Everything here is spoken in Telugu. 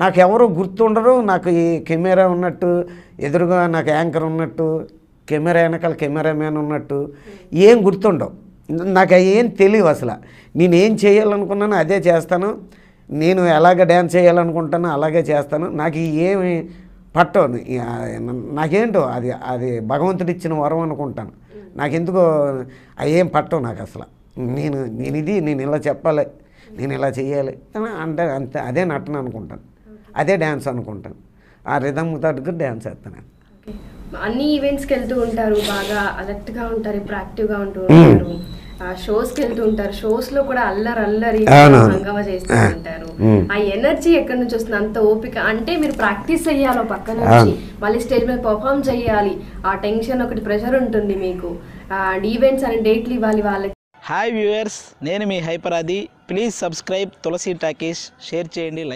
నాకెవరో గుర్తుండరు. నాకు ఈ కెమెరా ఉన్నట్టు, ఎదురుగా నాకు యాంకర్ ఉన్నట్టు, కెమెరా వెనకాల కెమెరామ్యాన్ ఉన్నట్టు ఏం గుర్తుండవు. నాకు ఏం తెలియవు అసలు. నేనేం చేయాలనుకున్నానో అదే చేస్తాను. నేను ఎలాగ డ్యాన్స్ చేయాలనుకుంటానో అలాగే చేస్తాను. నాకు ఏమి పట్టవు. నాకేంటో అది అది భగవంతుడు ఇచ్చిన వరం అనుకుంటాను. నాకెందుకో అవేం పట్టవు నాకు అసలు. నేను ఇలా చెప్పాలి, నేను ఇలా చేయాలి అంటే అంతే. అదే నటన అనుకుంటాను, అదే డ్యాన్స్ అనుకుంటాను. ఆ రిథమ్ తగ్గ డ్యాన్స్ వేస్తాను. అన్ని ఈవెంట్స్కి వెళ్తూ ఉంటారు, బాగా అలర్ట్గా ఉంటారు, ఇప్పుడు యాక్టివ్గా ఉంటూ ఉంటారు. షోస్కి వెళ్తూ ఉంటారు, షోస్లో కూడా అల్లరి హంగామా చేస్తూ ఉంటారు. ఆ ఎనర్జీ ఎక్కడి నుంచి వస్తుంది అంత ఓపిక? అంటే మీరు ప్రాక్టీస్ చేయాలి పక్క నుంచి, మళ్ళీ స్టేజ్ మీద పర్ఫామ్ చేయాలి. ఆ టెన్షన్ ఒకటి, ప్రెషర్ ఉంటుంది మీకు. ఈవెంట్స్ అని డేట్లు ఇవ్వాలి వాళ్ళకి. హాయ్ వ్యూవర్స్, నేను మీ హైపరాది. Please subscribe Tulasi talkies. Share చేయండి, లైక్